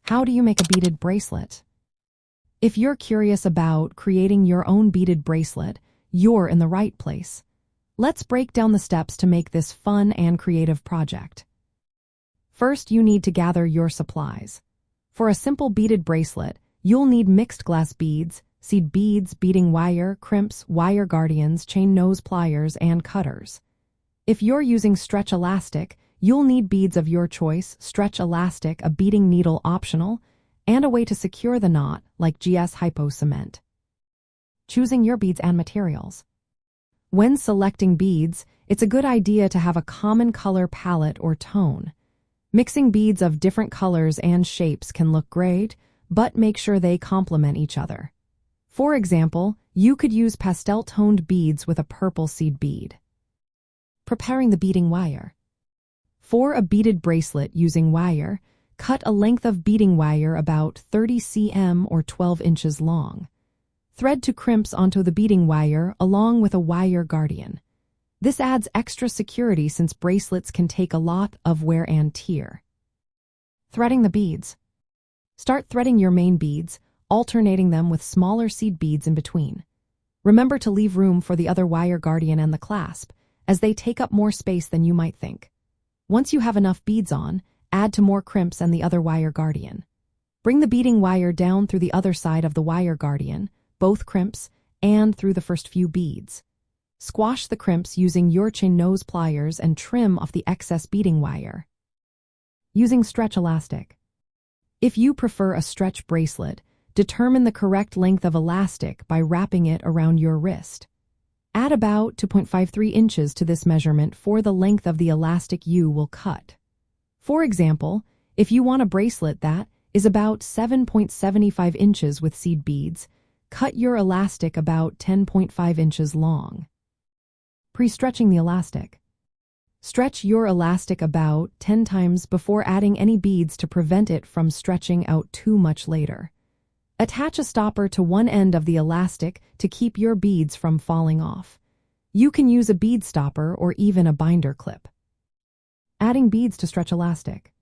How do you make a beaded bracelet? If you're curious about creating your own beaded bracelet, you're in the right place. Let's break down the steps to make this fun and creative project. First, you need to gather your supplies. For a simple beaded bracelet, you'll need mixed glass beads, seed beads, beading wire, crimps, wire guardians, chain nose pliers, and cutters. If you're using stretch elastic, you'll need beads of your choice, stretch elastic, a beading needle optional, and a way to secure the knot like GS hypo cement. Choosing your beads and materials. When selecting beads, it's a good idea to have a common color palette or tone. Mixing beads of different colors and shapes can look great, but make sure they complement each other. For example, you could use pastel-toned beads with a purple seed bead. Preparing the beading wire. For a beaded bracelet using wire, cut a length of beading wire about 30 cm or 12 inches long. Thread two crimps onto the beading wire along with a wire guardian. This adds extra security since bracelets can take a lot of wear and tear. Threading the beads. Start threading your main beads, alternating them with smaller seed beads in between. Remember to leave room for the other wire guardian and the clasp, as they take up more space than you might think. Once you have enough beads on, add to more crimps and the other wire guardian. Bring the beading wire down through the other side of the wire guardian, both crimps, and through the first few beads. Squash the crimps using your chain nose pliers and trim off the excess beading wire. Using stretch elastic. If you prefer a stretch bracelet, determine the correct length of elastic by wrapping it around your wrist. Add about 2.53 inches to this measurement for the length of the elastic you will cut. For example, if you want a bracelet that is about 7.75 inches with seed beads, cut your elastic about 10.5 inches long. Pre-stretching the elastic. Stretch your elastic about 10 times before adding any beads to prevent it from stretching out too much later. Attach a stopper to one end of the elastic to keep your beads from falling off. You can use a bead stopper or even a binder clip. Adding beads to stretch elastic.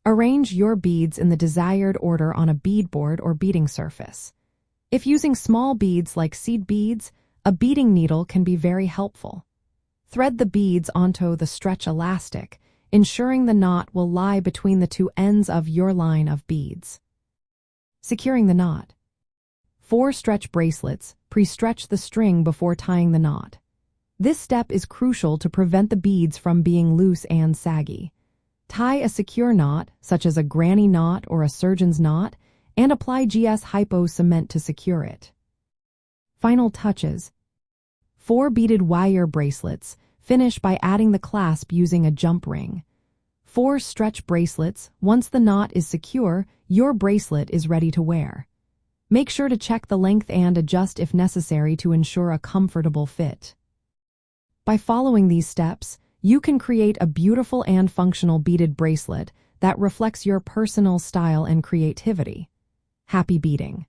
Arrange your beads in the desired order on a bead board or beading surface. If using small beads like seed beads, a beading needle can be very helpful. Thread the beads onto the stretch elastic, ensuring the knot will lie between the two ends of your line of beads. Securing the knot. For stretch bracelets, pre-stretch the string before tying the knot. This step is crucial to prevent the beads from being loose and saggy. Tie a secure knot, such as a granny knot or a surgeon's knot, and apply GS hypo cement to secure it. Final touches. For beaded wire bracelets, finish by adding the clasp using a jump ring. For stretch bracelets, once the knot is secure, your bracelet is ready to wear. Make sure to check the length and adjust if necessary to ensure a comfortable fit. By following these steps, you can create a beautiful and functional beaded bracelet that reflects your personal style and creativity. Happy beading!